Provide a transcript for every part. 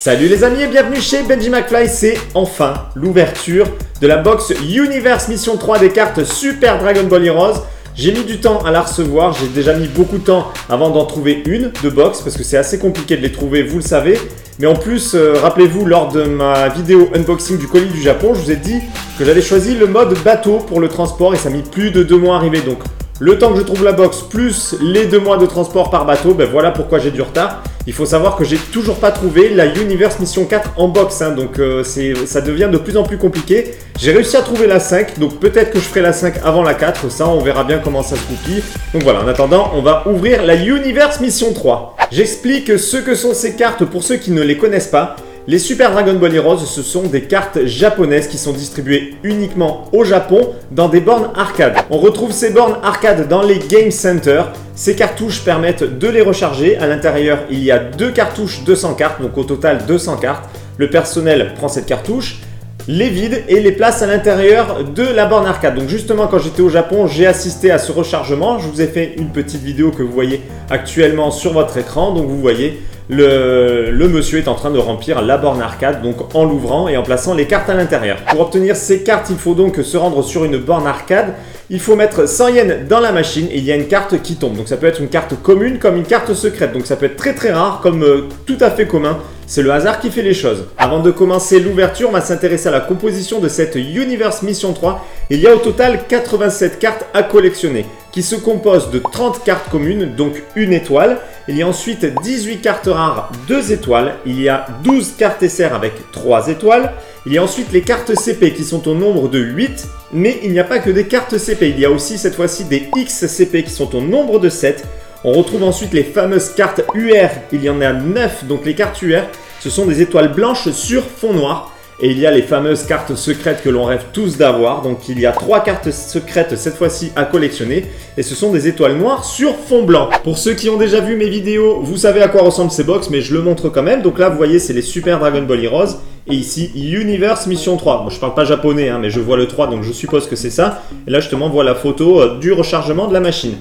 Salut les amis et bienvenue chez Benji McFly, c'est enfin l'ouverture de la box Universe Mission 3 des cartes Super Dragon Ball Heroes. J'ai mis du temps à la recevoir, j'ai déjà mis beaucoup de temps avant d'en trouver une de box parce que c'est assez compliqué de les trouver, vous le savez. Mais en plus, rappelez-vous, lors de ma vidéo unboxing du colis du Japon, je vous ai dit que j'avais choisi le mode bateau pour le transport et ça a mis plus de 2 mois à arriver. Donc le temps que je trouve la box plus les 2 mois de transport par bateau, ben voilà pourquoi j'ai du retard. Il faut savoir que j'ai toujours pas trouvé la Universe Mission 4 en box, hein, donc ça devient de plus en plus compliqué. J'ai réussi à trouver la 5, donc peut-être que je ferai la 5 avant la 4, ça on verra bien comment ça se goupille. Donc voilà, en attendant, on va ouvrir la Universe Mission 3. J'explique ce que sont ces cartes pour ceux qui ne les connaissent pas. Les Super Dragon Ball Heroes, ce sont des cartes japonaises qui sont distribuées uniquement au Japon dans des bornes arcade. On retrouve ces bornes arcade dans les Game Center. Ces cartouches permettent de les recharger. À l'intérieur, il y a 2 cartouches 200 cartes, donc au total 200 cartes. Le personnel prend cette cartouche, les vide et les place à l'intérieur de la borne arcade. Donc justement, quand j'étais au Japon, j'ai assisté à ce rechargement. Je vous ai fait une petite vidéo que vous voyez actuellement sur votre écran. Donc vous voyez, le monsieur est en train de remplir la borne arcade, donc en l'ouvrant et en plaçant les cartes à l'intérieur. Pour obtenir ces cartes, il faut donc se rendre sur une borne arcade. Il faut mettre 100 yens dans la machine et il y a une carte qui tombe. Donc ça peut être une carte commune comme une carte secrète. Donc ça peut être très rare comme tout à fait commun. C'est le hasard qui fait les choses. Avant de commencer l'ouverture, on va s'intéresser à la composition de cette Universe Mission 3. Il y a au total 87 cartes à collectionner qui se composent de 30 cartes communes, donc une étoile. Il y a ensuite 18 cartes rares, 2 étoiles. Il y a 12 cartes SR avec 3 étoiles. Il y a ensuite les cartes CP qui sont au nombre de 8. Mais il n'y a pas que des cartes CP. Il y a aussi cette fois-ci des XCP qui sont au nombre de 7. On retrouve ensuite les fameuses cartes UR. Il y en a 9. Donc les cartes UR, ce sont des étoiles blanches sur fond noir. Et il y a les fameuses cartes secrètes que l'on rêve tous d'avoir. Donc il y a 3 cartes secrètes cette fois-ci à collectionner. Et ce sont des étoiles noires sur fond blanc. Pour ceux qui ont déjà vu mes vidéos, vous savez à quoi ressemblent ces box, mais je le montre quand même. Donc là, vous voyez, c'est les Super Dragon Ball Heroes. Et ici, Universe Mission 3. Bon, je parle pas japonais, hein, mais je vois le 3, donc je suppose que c'est ça. Et là, justement, on voit la photo du rechargement de la machine.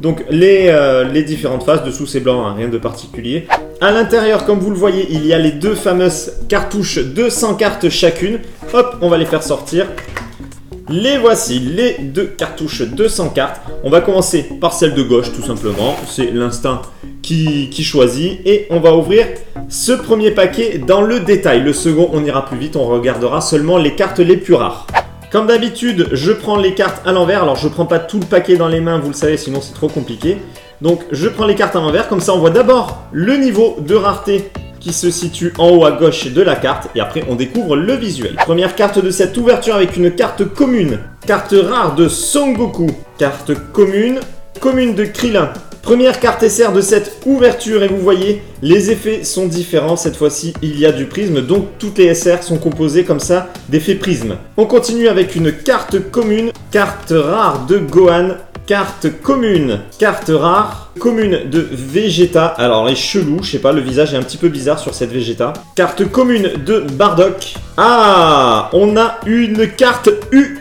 Donc les différentes faces, dessous c'est blanc, hein, rien de particulier. À l'intérieur, comme vous le voyez, il y a les 2 fameuses cartouches, 200 cartes chacune. Hop, on va les faire sortir. Les voici, les 2 cartouches 200 cartes. On va commencer par celle de gauche tout simplement. C'est l'instinct qui choisit. Et on va ouvrir ce premier paquet dans le détail. Le second, on ira plus vite, on regardera seulement les cartes les plus rares. Comme d'habitude, je prends les cartes à l'envers. Alors, je ne prends pas tout le paquet dans les mains, vous le savez, sinon c'est trop compliqué. Donc, je prends les cartes à l'envers. Comme ça, on voit d'abord le niveau de rareté qui se situe en haut à gauche de la carte. Et après, on découvre le visuel. Première carte de cette ouverture avec une carte commune. Carte rare de Son Goku. Carte commune, commune de Krillin. Première carte SR de cette ouverture et vous voyez, les effets sont différents. Cette fois-ci, il y a du prisme, donc toutes les SR sont composées comme ça d'effets prisme. On continue avec une carte commune, carte rare de Gohan, carte commune, carte rare, commune de Vegeta. Alors les chelous, je sais pas, le visage est un petit peu bizarre sur cette Vegeta. Carte commune de Bardock. Ah, on a une carte UR.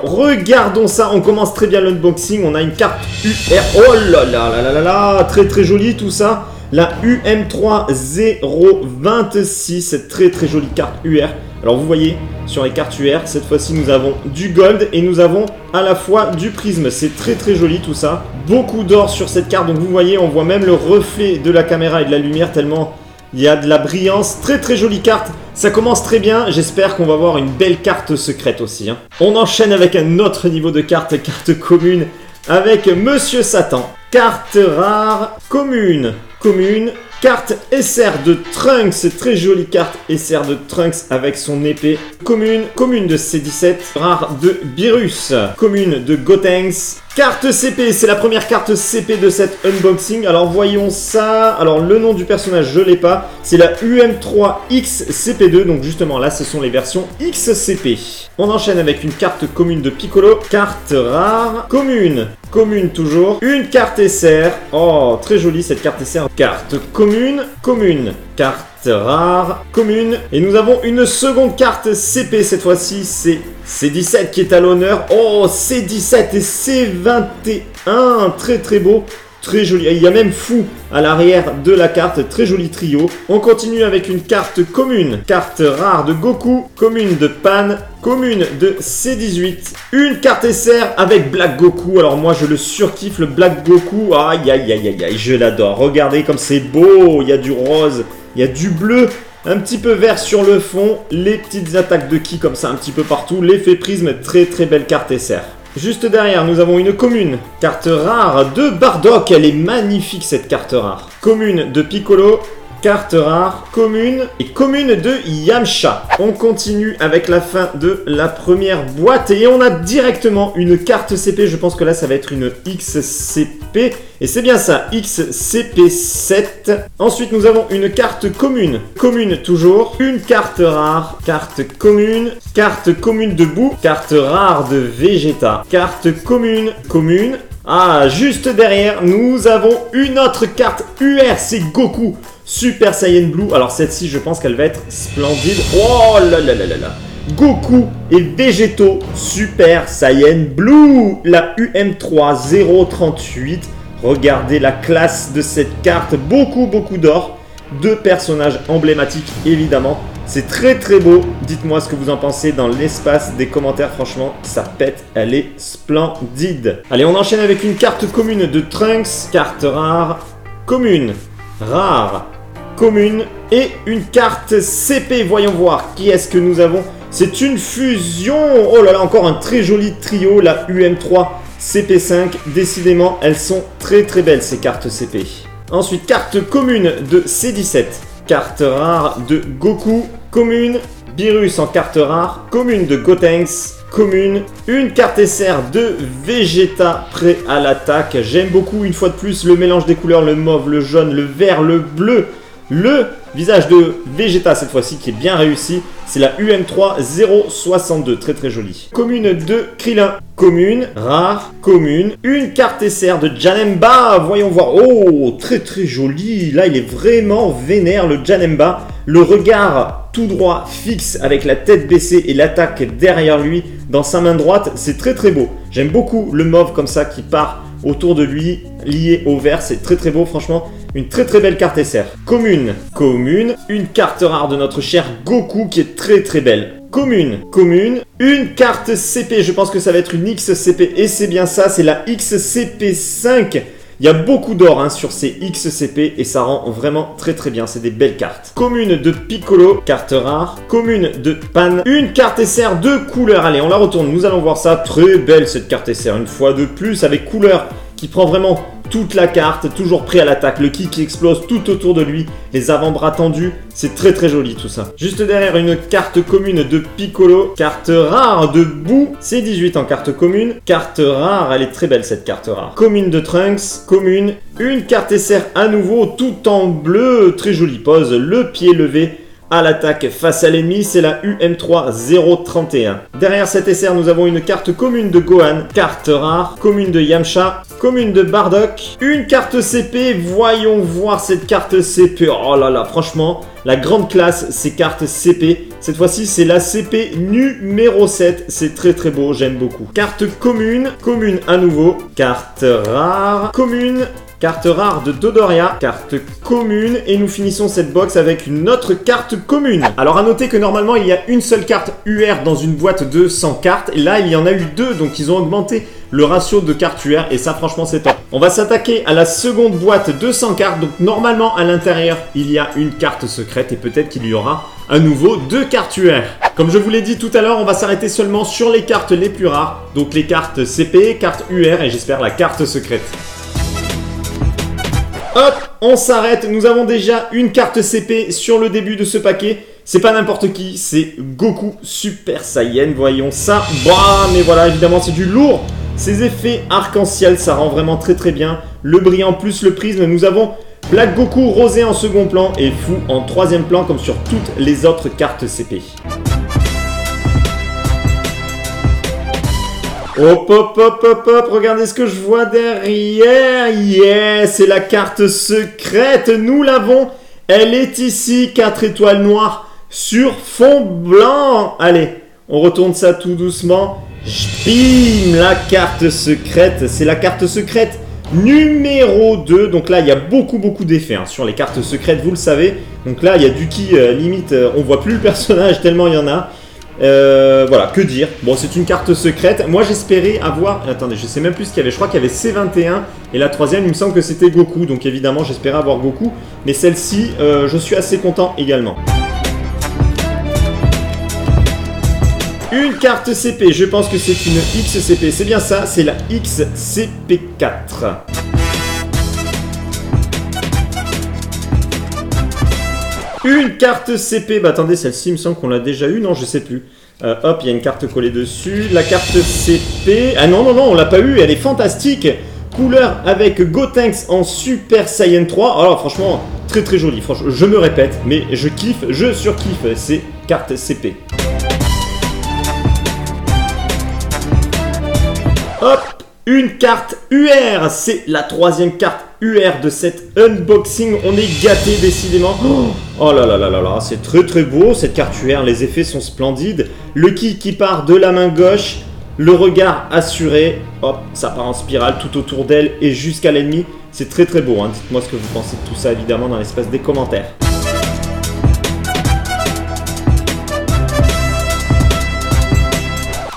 Regardons ça, on commence très bien l'unboxing. On a une carte UR. Oh là là là là là, très joli tout ça. La UM3026, cette très jolie carte UR. Alors vous voyez, sur les cartes UR, cette fois-ci nous avons du gold et nous avons à la fois du prisme. C'est très joli tout ça. Beaucoup d'or sur cette carte, donc vous voyez, on voit même le reflet de la caméra et de la lumière tellement il y a de la brillance. Très jolie carte. Ça commence très bien. J'espère qu'on va avoir une belle carte secrète aussi, hein. On enchaîne avec un autre niveau de carte, carte commune avec Monsieur Satan. Carte rare commune, commune. Carte SR de Trunks, très jolie carte SR de Trunks avec son épée. Commune, commune de C17. Rare de Beerus, commune de Gotenks. Carte CP, c'est la première carte CP de cette unboxing. Alors voyons ça. Alors le nom du personnage, je l'ai pas. C'est la UM3XCP2. Donc justement là, ce sont les versions XCP. On enchaîne avec une carte commune de Piccolo. Carte rare, commune. Commune toujours. Une carte SR. Oh, très jolie cette carte SR. Carte commune, commune. Carte rare, commune. Et nous avons une seconde carte CP. Cette fois-ci, c'est C17 qui est à l'honneur. Oh, C17 et C21. Très beau. très joli. Il y a même Fou à l'arrière de la carte, très joli trio. On continue avec une carte commune, carte rare de Goku, commune de Pan, commune de C18, une carte SR avec Black Goku. Alors moi je le surkiffe, le Black Goku, aïe aïe aïe aïe aïe, je l'adore. Regardez comme c'est beau, il y a du rose, il y a du bleu, un petit peu vert sur le fond, les petites attaques de ki comme ça un petit peu partout, l'effet prisme, très très belle carte SR. Juste derrière, nous avons une commune, carte rare de Bardock, elle est magnifique cette carte rare. Commune de Piccolo, carte rare, commune et commune de Yamcha. On continue avec la fin de la première boîte et on a directement une carte CP. Je pense que là, ça va être une XCP. Et c'est bien ça, XCP7. Ensuite, nous avons une carte commune. Commune toujours. Une carte rare. Carte commune. Carte commune de Boo. Carte rare de Vegeta. Carte commune. Commune. Ah, juste derrière, nous avons une autre carte UR. C'est Goku. Super Saiyan Blue. Alors celle-ci, je pense qu'elle va être splendide. Oh là là là là là. Goku et Végéto Super Saiyan Blue. La UM3 038. Regardez la classe de cette carte. Beaucoup d'or. Deux personnages emblématiques, évidemment. C'est très très beau. Dites-moi ce que vous en pensez dans l'espace des commentaires. Franchement, ça pète. Elle est splendide. Allez, on enchaîne avec une carte commune de Trunks. Carte rare. Commune. Rare. Commune et une carte CP. Voyons voir qui est-ce que nous avons. C'est une fusion. Oh là là, encore un très joli trio, la UM3 CP5. Décidément, elles sont très très belles ces cartes CP. Ensuite, carte commune de C17. Carte rare de Goku. Commune. Beerus en carte rare. Commune de Gotenks. Commune, une carte SR de Vegeta prêt à l'attaque. J'aime beaucoup une fois de plus le mélange des couleurs, le mauve, le jaune, le vert, le bleu. Le visage de Vegeta cette fois-ci qui est bien réussi. C'est la UM3 062, très très jolie. Commune de Krillin. Commune, rare, commune. Une carte SR de Janemba. Voyons voir. Oh, très très joli. Là, il est vraiment vénère le Janemba. Le regard tout droit, fixe, avec la tête baissée et l'attaque derrière lui dans sa main droite. C'est très très beau. J'aime beaucoup le mauve comme ça qui part autour de lui, lié au vert. C'est très très beau, franchement. Une très très belle carte SR. Commune, commune. Une carte rare de notre cher Goku qui est très très belle. Commune, commune. Une carte CP. Je pense que ça va être une XCP. Et c'est bien ça, c'est la XCP5. Il y a beaucoup d'or sur ces XCP et ça rend vraiment très très bien. C'est des belles cartes. Commune de Piccolo, carte rare. Commune de Pan. Une carte SR de couleur. Allez, on la retourne. Nous allons voir ça. Très belle cette carte SR. Une fois de plus avec couleur qui prend vraiment toute la carte. Toujours prêt à l'attaque. Le ki qui explose tout autour de lui. Les avant-bras tendus. C'est très très joli tout ça. Juste derrière une carte commune de Piccolo. Carte rare de Boo. C'est 18 en carte commune. Carte rare. Elle est très belle cette carte rare. Commune de Trunks. Commune. Une carte SR à nouveau tout en bleu. Très jolie pose. Le pied levé à l'attaque face à l'ennemi, c'est la UM3 031. Derrière cette SR, nous avons une carte commune de Gohan, carte rare, commune de Yamcha, commune de Bardock, une carte CP, voyons voir cette carte CP. Oh là là, franchement, la grande classe, ces cartes CP. Cette fois-ci, c'est la CP numéro 7, c'est très très beau, j'aime beaucoup. Carte commune, commune à nouveau, carte rare, commune. Carte rare de Dodoria, carte commune, et nous finissons cette box avec une autre carte commune. Alors à noter que normalement il y a une seule carte UR dans une boîte de 100 cartes, et là il y en a eu deux, donc ils ont augmenté le ratio de cartes UR, et ça franchement c'est top. On va s'attaquer à la seconde boîte de 100 cartes, donc normalement à l'intérieur il y a une carte secrète, et peut-être qu'il y aura à nouveau deux cartes UR. Comme je vous l'ai dit tout à l'heure, on va s'arrêter seulement sur les cartes les plus rares, donc les cartes CP, cartes UR, et j'espère la carte secrète. Hop, on s'arrête. Nous avons déjà une carte CP sur le début de ce paquet. C'est pas n'importe qui, c'est Goku Super Saiyan. Voyons ça. Bah, mais voilà, évidemment, c'est du lourd. Ces effets arc-en-ciel, ça rend vraiment très très bien. Le brillant plus le prisme. Nous avons Black Goku rosé en second plan et Fou en troisième plan, comme sur toutes les autres cartes CP. Hop, hop, hop, hop, hop, regardez ce que je vois derrière. Yes, c'est la carte secrète. Nous l'avons. Elle est ici, 4 étoiles noires sur fond blanc. Allez, on retourne ça tout doucement. Bim, la carte secrète. C'est la carte secrète numéro 2. Donc là, il y a beaucoup d'effets hein, sur les cartes secrètes, vous le savez. Donc là, il y a du qui, limite, on voit plus le personnage tellement il y en a. Voilà, que dire. Bon, c'est une carte secrète. Moi, j'espérais avoir... Attendez, je sais même plus ce qu'il y avait. Je crois qu'il y avait C21. Et la troisième, il me semble que c'était Goku. Donc évidemment, j'espérais avoir Goku. Mais celle-ci, je suis assez content également. Une carte CP, je pense que c'est une XCP. C'est bien ça, c'est la XCP4. Une carte CP, bah attendez, celle-ci, il me semble qu'on l'a déjà eu, non, je sais plus. Hop, il y a une carte collée dessus. La carte CP, ah non, on l'a pas eu, elle est fantastique. Couleur avec Gotenks en Super Saiyan 3. Alors franchement, très jolie. Franchement, je me répète, mais je kiffe, je surkiffe ces cartes CP. Hop, une carte UR, c'est la troisième carte UR de cet unboxing. On est gâté décidément. Oh là là là là là, c'est très beau cette carte UR, les effets sont splendides. Le ki qui part de la main gauche, le regard assuré. Hop, ça part en spirale tout autour d'elle et jusqu'à l'ennemi. C'est très beau, hein. Dites-moi ce que vous pensez de tout ça évidemment dans l'espace des commentaires.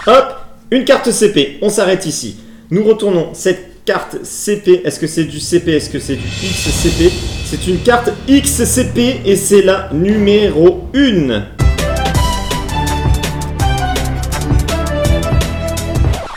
Hop, une carte CP, on s'arrête ici. Nous retournons cette carte CP. Est-ce que c'est du CP? Est-ce que c'est du XCP? C'est une carte XCP et c'est la numéro 1.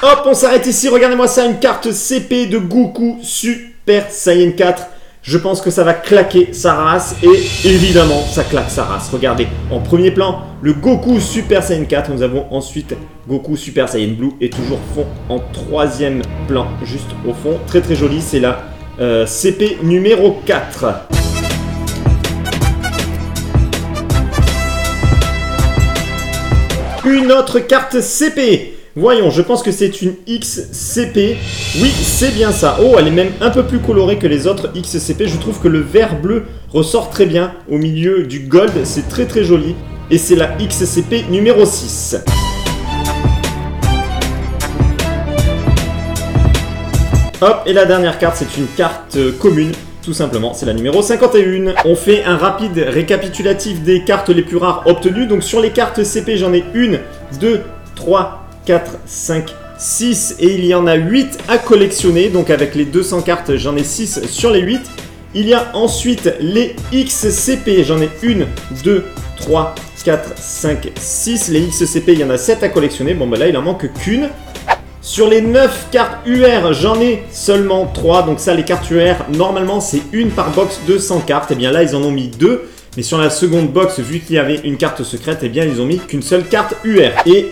Hop, on s'arrête ici. Regardez-moi ça, une carte CP de Goku Super Saiyan 4. Je pense que ça va claquer sa race et évidemment ça claque sa race. Regardez, en premier plan, le Goku Super Saiyan 4. Nous avons ensuite Goku Super Saiyan Blue et toujours fond en troisième plan, juste au fond. Très joli, c'est la CP numéro 4. Une autre carte CP. Voyons, je pense que c'est une XCP. Oui, c'est bien ça. Oh, elle est même un peu plus colorée que les autres XCP. Je trouve que le vert bleu ressort très bien au milieu du gold. C'est très joli. Et c'est la XCP numéro 6. Hop, et la dernière carte, c'est une carte commune. Tout simplement, c'est la numéro 51. On fait un rapide récapitulatif des cartes les plus rares obtenues. Donc sur les cartes CP, j'en ai 1, 2, 3, 4, 5, 6 et il y en a 8 à collectionner. Donc avec les 200 cartes, j'en ai 6 sur les 8. Il y a ensuite les XCP. J'en ai 1, 2, 3, 4, 5, 6. Les XCP, il y en a 7 à collectionner. Bon, bah là, il en manque qu'une. Sur les 9 cartes UR, j'en ai seulement 3. Donc ça, les cartes UR, normalement, c'est une par box de 100 cartes. Et bien là, ils en ont mis 2. Mais sur la seconde box, vu qu'il y avait une carte secrète, eh bien, ils ont mis qu'une seule carte UR. Et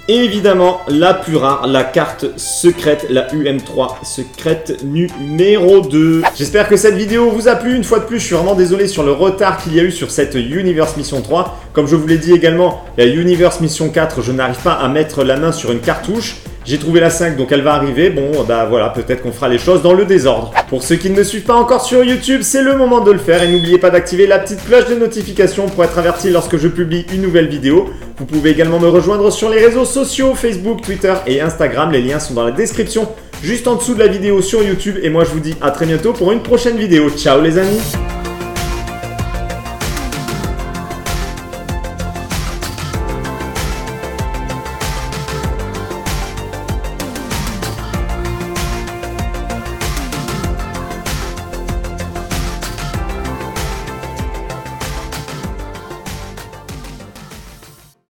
évidemment, la plus rare, la carte secrète, la UM3 secrète numéro 2. J'espère que cette vidéo vous a plu. Une fois de plus, je suis vraiment désolé sur le retard qu'il y a eu sur cette Universe Mission 3. Comme je vous l'ai dit également, la Universe Mission 4, je n'arrive pas à mettre la main sur une cartouche. J'ai trouvé la 5, donc elle va arriver. Bon, bah voilà, peut-être qu'on fera les choses dans le désordre. Pour ceux qui ne me suivent pas encore sur YouTube, c'est le moment de le faire. Et n'oubliez pas d'activer la petite cloche de notification pour être averti lorsque je publie une nouvelle vidéo. Vous pouvez également me rejoindre sur les réseaux sociaux, Facebook, Twitter et Instagram. Les liens sont dans la description, juste en dessous de la vidéo sur YouTube. Et moi, je vous dis à très bientôt pour une prochaine vidéo. Ciao les amis!